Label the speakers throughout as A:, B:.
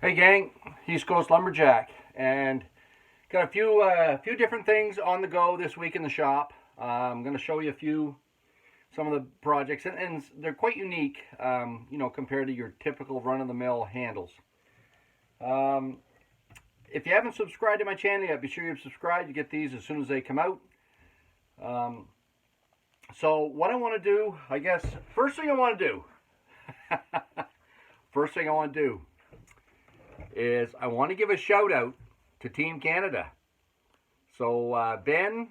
A: Hey gang, East Coast Lumberjack, and got a few different things on the go this week in the shop. I'm going to show you some of the projects, and they're quite unique, compared to your typical run-of-the-mill handles. If you haven't subscribed to my channel yet, be sure you subscribe to get these as soon as they come out. So what I want to do, I guess, first thing I want to do is I want to give a shout out to Team Canada. So Ben,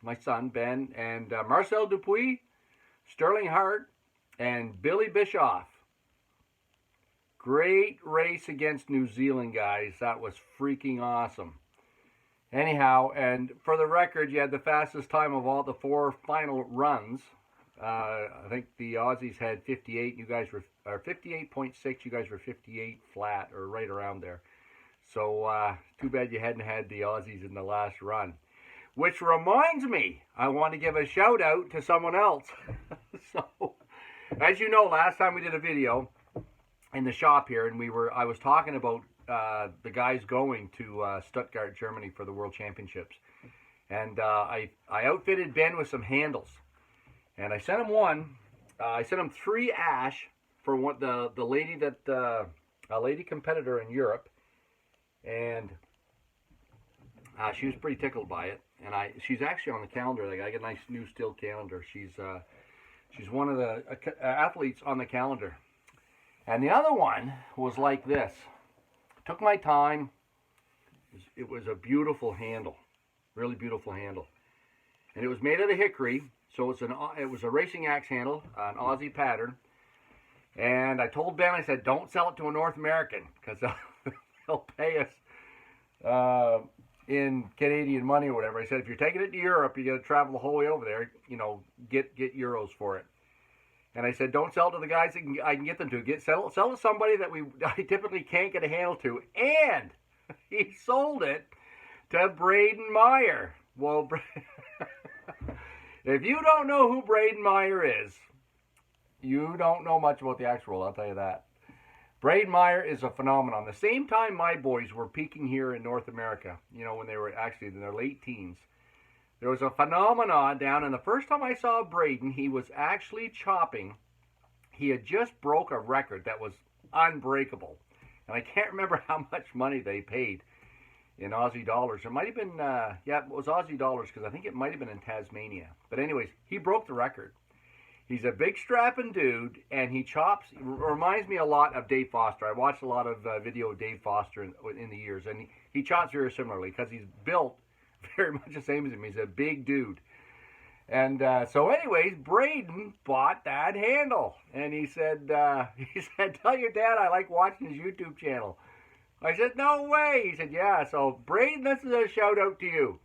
A: my son Ben, and Marcel Dupuis, Sterling Hart, and Billy Bischoff. Great race against New Zealand, guys. That was freaking awesome. Anyhow, and for the record, you had the fastest time of all the four final runs. I think the Aussies had 58. You guys were 58.6. You guys were 58 flat, or right around there. So too bad you hadn't had the Aussies in the last run. Which reminds me, I want to give a shout out to someone else. So, as you know, last time we did a video in the shop here, and I was talking about the guys going to Stuttgart, Germany for the World Championships, and I outfitted Ben with some handles. And I sent him one. I sent him 3 ash for the lady a lady competitor in Europe, and she was pretty tickled by it. And she's actually on the calendar. Like, I got a nice new still calendar. She's one of the athletes on the calendar. And the other one was like this. Took my time. It was a beautiful handle, really beautiful handle, and it was made out of hickory. So it was a racing axe handle, an Aussie pattern. And I told Ben, I said, don't sell it to a North American, because they'll pay us in Canadian money or whatever. I said, if you're taking it to Europe, you got to travel the whole way over there, get euros for it. And I said, don't sell it to the guys that I can get them to. Sell to somebody that I typically can't get a handle to. And he sold it to Braden Meyer. Well, if you don't know who Braden Meyer is, you don't know much about the axe world, I'll tell you that. Braden Meyer is a phenomenon. The same time my boys were peaking here in North America, when they were actually in their late teens, there was a phenomenon down, and the first time I saw Braden, he was actually chopping. He had just broke a record that was unbreakable. And I can't remember how much money they paid in Aussie dollars. It might have been, it was Aussie dollars, because I think it might have been in Tasmania. But anyways, he broke the record. He's a big strapping dude, and he chops. Reminds me a lot of Dave Foster. I watched a lot of video of Dave Foster in the years, and he chops very similarly, because he's built very much the same as him. He's a big dude. And so anyways, Braden bought that handle. And he said, tell your dad I like watching his YouTube channel. I said, no way. He said, yeah. So Braden, this is a shout out to you.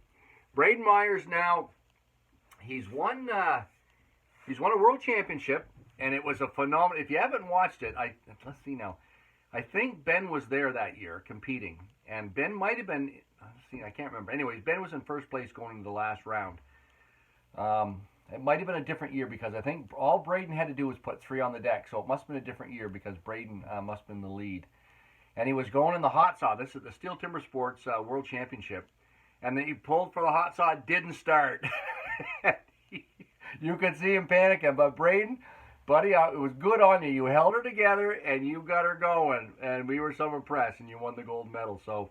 A: Braden Myers now, he's won a world championship, and it was a phenomenal. If you haven't watched it, let's see now. I think Ben was there that year competing, and Ben might have been. I can't remember. Anyways, Ben was in first place going into the last round. It might have been a different year, because I think all Braden had to do was put 3 on the deck, so it must have been a different year, because Braden must have been the lead. And he was going in the hot saw. This is the Steel Timber Sports World Championship. And then he pulled for the hot saw, didn't start. You could see him panicking. But Braden, buddy, it was good on you. You held her together, and you got her going. And we were so impressed, and you won the gold medal. So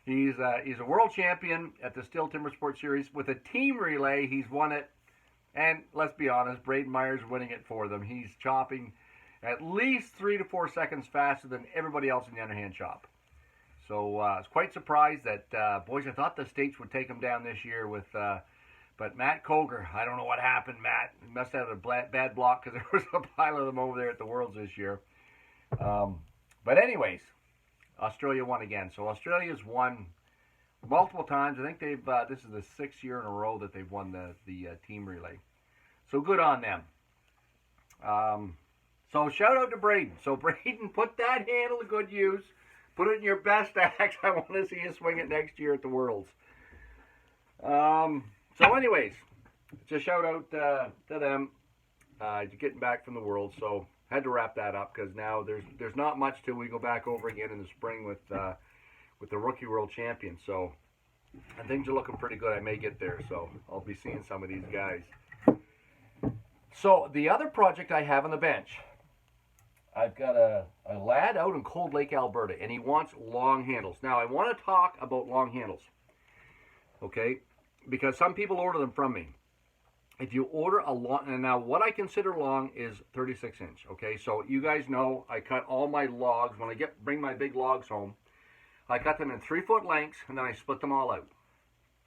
A: he's a world champion at the Steel Timber Sports Series. With a team relay, he's won it. And let's be honest, Braden Meyer's winning it for them. He's chopping at least 3 to 4 seconds faster than everybody else in the underhand chop. So I was quite surprised that, boys, I thought the States would take him down this year with, but Matt Koger, I don't know what happened, Matt. He must have had a bad block, because there was a pile of them over there at the Worlds this year. But anyways, Australia won again. So Australia's won multiple times. I think this is the 6th year in a row that they've won the team relay. So good on them. So shout out to Braden. So Braden, put that handle to good use. Put it in your best axe. I want to see you swing it next year at the Worlds. So anyways, it's a shout out to them. Getting back from the World. So had to wrap that up because now there's not much till we go back over again in the spring with the Rookie World Champions. So, and things are looking pretty good. I may get there, so I'll be seeing some of these guys. So the other project I have on the bench, I've got a lad out in Cold Lake, Alberta, and he wants long handles. Now, I want to talk about long handles, okay, because some people order them from me. If you order a long, and now what I consider long is 36 inch, okay? So you guys know I cut all my logs. When I bring my big logs home, I cut them in 3-foot lengths, and then I split them all out,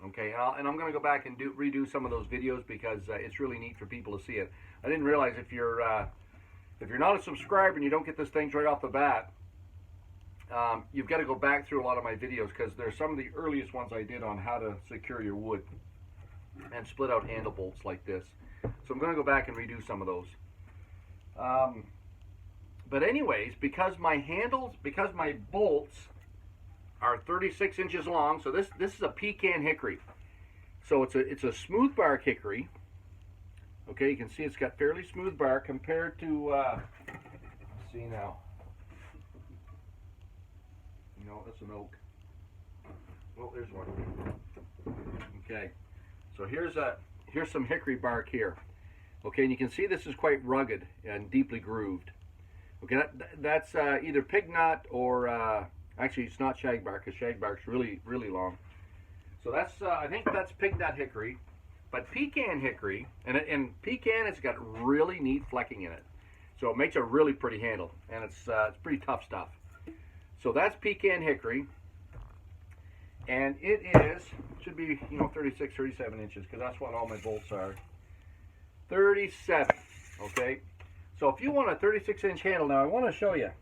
A: okay? And I'm going to go back and redo some of those videos because it's really neat for people to see it. I didn't realize if you're not a subscriber and you don't get this thing right off the bat, you've got to go back through a lot of my videos because they're some of the earliest ones I did on how to secure your wood and split out handle bolts like this. So I'm going to go back and redo some of those. But anyways, because my bolts are 36 inches long, so this is a pecan hickory. So it's a smooth bark hickory. Okay, you can see it's got fairly smooth bark compared to, let's see now. No, that's an oak. Well, there's one. Okay, so here's some hickory bark here. Okay, and you can see this is quite rugged and deeply grooved. Okay, that's either pig nut or, actually it's not shagbark because shagbark's really, really long. So that's, I think that's pig nut hickory. But pecan hickory, and pecan has got really neat flecking in it. So it makes a really pretty handle, and it's pretty tough stuff. So that's pecan hickory, and should be, 36, 37 inches, because that's what all my bolts are. 37, okay? So if you want a 36-inch handle, now I want to show you.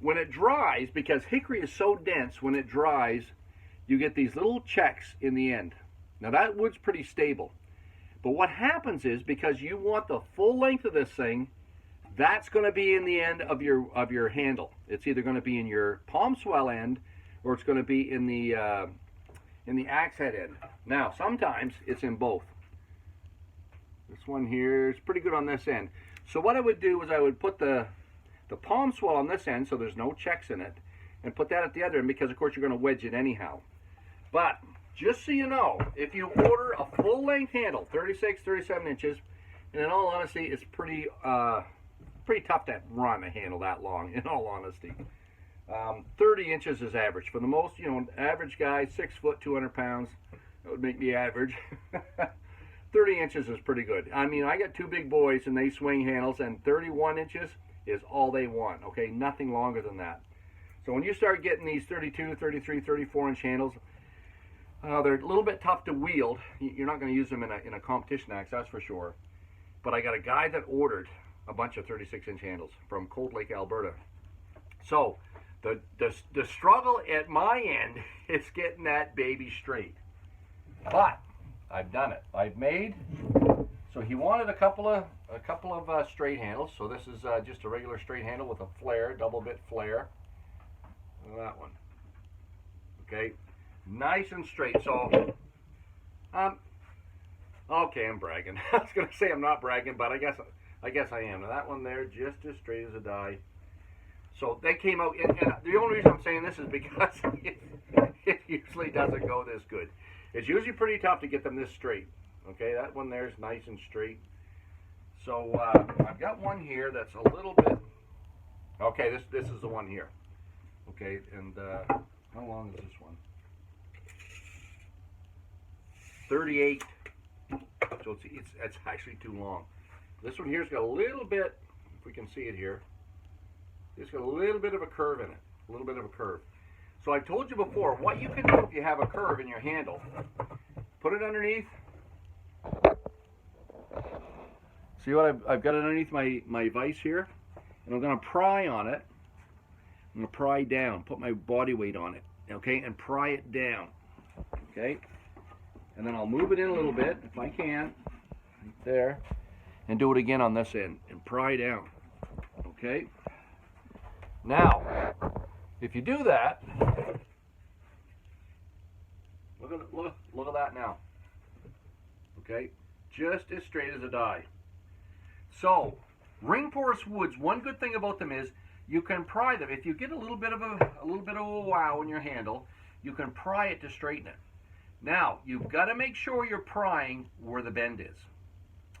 A: When it dries, because hickory is so dense, when it dries, you get these little checks in the end. Now that wood's pretty stable. But what happens is, because you want the full length of this thing, that's going to be in the end of your handle. It's either going to be in your palm swell end, or it's going to be in the axe head end. Now, sometimes it's in both. This one here is pretty good on this end. So what I would do is I would put the palm swell on this end, so there's no checks in it, and put that at the other end, because of course you're going to wedge it anyhow. But just so you know, if you order a full-length handle, 36, 37 inches, and in all honesty, it's pretty tough to run a handle that long, in all honesty. 30 inches is average. For the most, average guy, 6 foot, 200 pounds, that would make me average. 30 inches is pretty good. I mean, I got 2 big boys, and they swing handles, and 31 inches is all they want, okay? Nothing longer than that. So when you start getting these 32, 33, 34-inch handles, they're a little bit tough to wield. You're not going to use them in a competition axe, that's for sure. But I got a guy that ordered a bunch of 36-inch handles from Cold Lake, Alberta. So the struggle at my end is getting that baby straight. But I've done it. I've made. So he wanted a couple of straight handles. So this is just a regular straight handle with a flare, double bit flare. That one. Okay. Nice and straight. So, okay, I'm bragging. I was going to say I'm not bragging, but I guess I am. Now that one there, just as straight as a die. So they came out, and the only reason I'm saying this is because it usually doesn't go this good. It's usually pretty tough to get them this straight. Okay, that one there is nice and straight. So I've got one here that's a little bit. Okay, this is the one here. Okay, and how long is this one? 38. So it's actually too long. This one here's got a little bit, if we can see it here, it's got a little bit of a curve in it. A little bit of a curve. So I've told you before, what you can do if you have a curve in your handle, put it underneath. See what I've got it underneath my vise here? And I'm going to pry on it. I'm going to pry down, put my body weight on it, okay, and pry it down, okay? And then I'll move it in a little bit, if I can, right there, and do it again on this end, and pry down, okay? Now, if you do that, look at that now, okay? Just as straight as a die. So, Ring porous woods, one good thing about them is you can pry them. If you get a little bit of a wow in your handle, you can pry it to straighten it. Now, you've got to make sure you're prying where the bend is.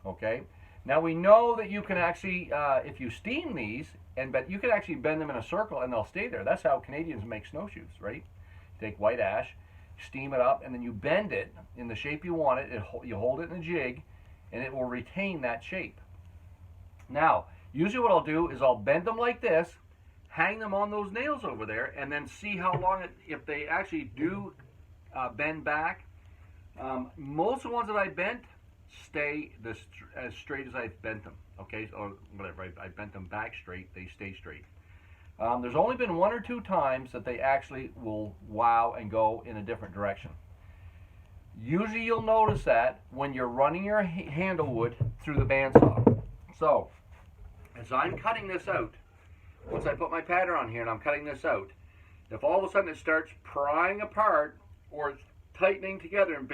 A: Okay? Now, we know that you can actually, if you steam these, but you can actually bend them in a circle and they'll stay there. That's how Canadians make snowshoes, right? Take white ash, steam it up, and then you bend it in the shape you want it. You hold it in a jig, and it will retain that shape. Now, usually what I'll do is I'll bend them like this, hang them on those nails over there, and then see how long if they actually do bend back. Most of the ones that I bent stay as straight as I've bent them. Okay, or whatever, I bent them back straight, they stay straight. There's only been 1 or 2 times that they actually will wow and go in a different direction. Usually you'll notice that when you're running your handle wood through the bandsaw. So, as I'm cutting this out, once I put my pattern on here and I'm cutting this out, if all of a sudden it starts prying apart or it's tightening together and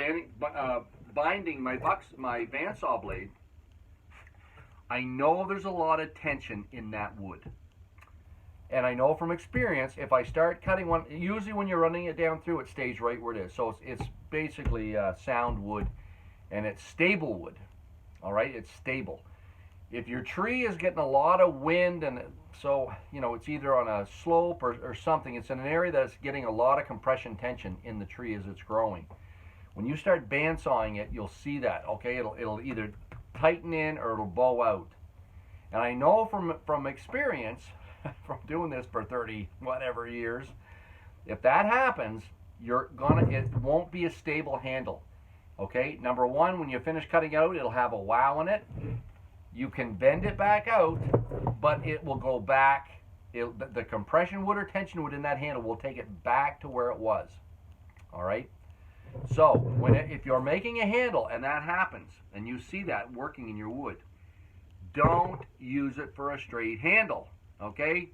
A: binding my bandsaw blade, I know there's a lot of tension in that wood. And I know from experience, if I start cutting one, usually when you're running it down through, it stays right where it is. So it's basically sound wood, and it's stable wood. All right, it's stable. If your tree is getting a lot of wind, and so, you know, it's either on a slope or something, it's in an area that's getting a lot of compression tension in the tree as it's growing. When you start bandsawing it, you'll see that, okay? It'll either tighten in or it'll bow out. And I know from experience, from doing this for 30 whatever years, if that happens, it won't be a stable handle. Okay, number one, when you finish cutting out, it'll have a wow in it. You can bend it back out, but it will go back. The compression wood or tension wood in that handle will take it back to where it was. All right. So if you're making a handle and that happens, and you see that working in your wood, don't use it for a straight handle. Okay?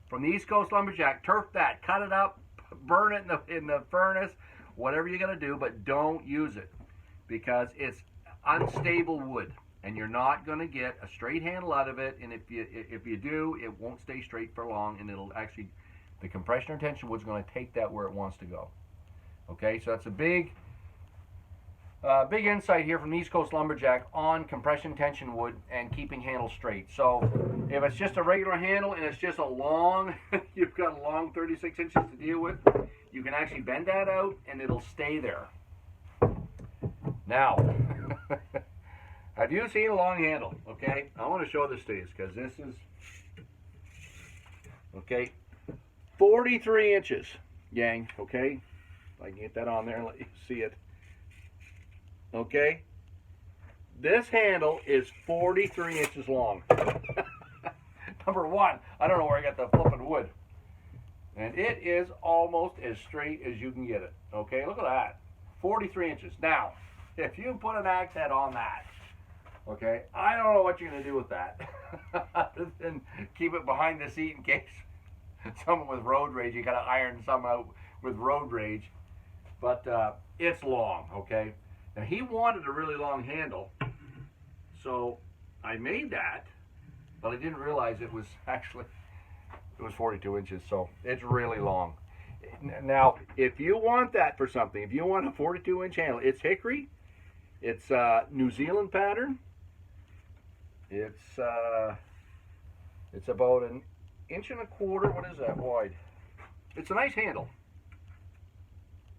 A: From the East Coast Lumberjack, turf that, cut it up, burn it in the furnace, whatever you're going to do, but don't use it because it's unstable wood and you're not going to get a straight handle out of it. And if you do, it won't stay straight for long, and it'll actually, the compression or tension wood's going to take that where it wants to go. Okay, so that's a big insight here from the East Coast Lumberjack on compression tension wood and keeping handles straight. So if it's just a regular handle and it's just a long, you've got a long 36 inches to deal with, you can actually bend that out and it'll stay there. Now, have you seen a long handle? Okay, I want to show this to you because this is, okay, 43 inches, gang, okay? I can get that on there and let you see it. Okay? This handle is 43 inches long. Number one, I don't know where I got the flipping wood. And it is almost as straight as you can get it. Okay, look at that. 43 inches. Now, if you put an axe head on that, okay, I don't know what you're going to do with that. Other than keep it behind the seat in case someone with road rage, you got to iron someone out with road rage. But it's long, okay? Now, he wanted a really long handle, so I made that, but I didn't realize it was 42 inches, so it's really long. Now, if you want that for something, if you want a 42-inch handle, it's hickory, it's New Zealand pattern, it's about 1.25 inches, what is that, wide? It's a nice handle.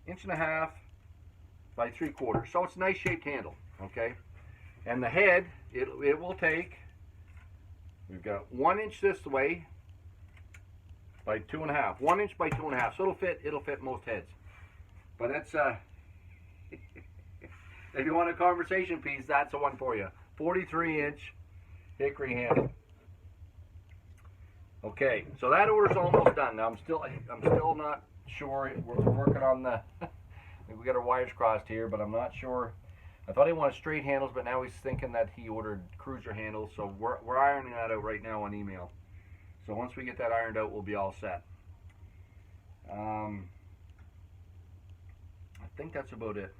A: 1.5 inches by 3/4, so it's a nice shaped handle, okay? And the head, it will take, we've got 1 inch this way by 2.5, 1 inch by 2.5, so it'll fit most heads. But that's if you want a conversation piece, that's the one for you. 43-inch hickory handle. Okay, so that order's almost done. Now I'm still not sure. We're working on the. We got our wires crossed here, but I'm not sure. I thought he wanted straight handles, but now he's thinking that he ordered cruiser handles. So we're ironing that out right now on email. So once we get that ironed out, we'll be all set. I think that's about it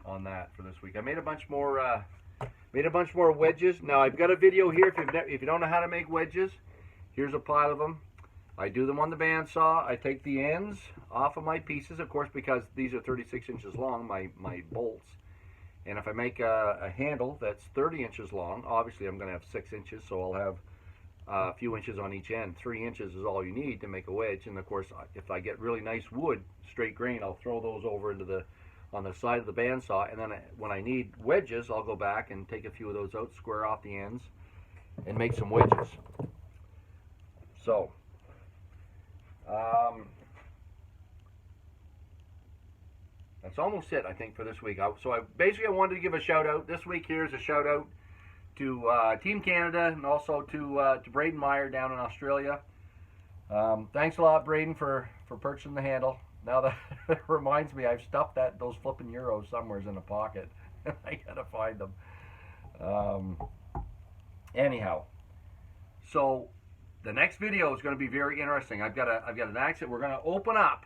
A: on that for this week. I made a bunch more Made a bunch more wedges. Now I've got a video here. If you don't know how to make wedges, here's a pile of them. I do them on the bandsaw. I take the ends off of my pieces, of course, because these are 36 inches long, my bolts. And if I make a handle that's 30 inches long, obviously I'm going to have 6 inches, so I'll have a few inches on each end. 3 inches is all you need to make a wedge. And of course, if I get really nice wood, straight grain, I'll throw those over into on the side of the bandsaw, and then when I need wedges, I'll go back and take a few of those out, square off the ends, and make some wedges. So, that's almost it, I think, for this week. So I wanted to give a shout out. This week here's a shout out to Team Canada and also to Braden Meyer down in Australia. Thanks a lot, Braden, for purchasing the handle. Now that it reminds me, I've stuffed those flipping euros somewhere in a pocket. I gotta find them. Anyhow, so the next video is going to be very interesting. I've got an accent. We're going to open up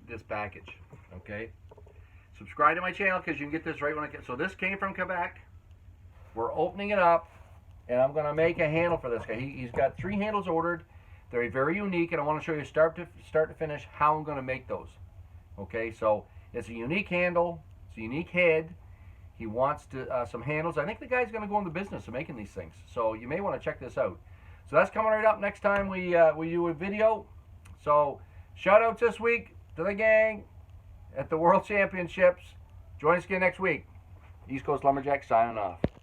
A: this package. Okay, subscribe to my channel because you can get this right when I get. So this came from Quebec. We're opening it up, and I'm going to make a handle for this guy. He's got 3 handles ordered. They're very unique, and I want to show you start to finish how I'm going to make those. Okay, so it's a unique handle. It's a unique head. He wants some handles. I think the guy's going to go in the business of making these things. So you may want to check this out. So that's coming right up next time we do a video. So shout outs this week to the gang at the World Championships. Join us again next week. East Coast Lumberjack signing off.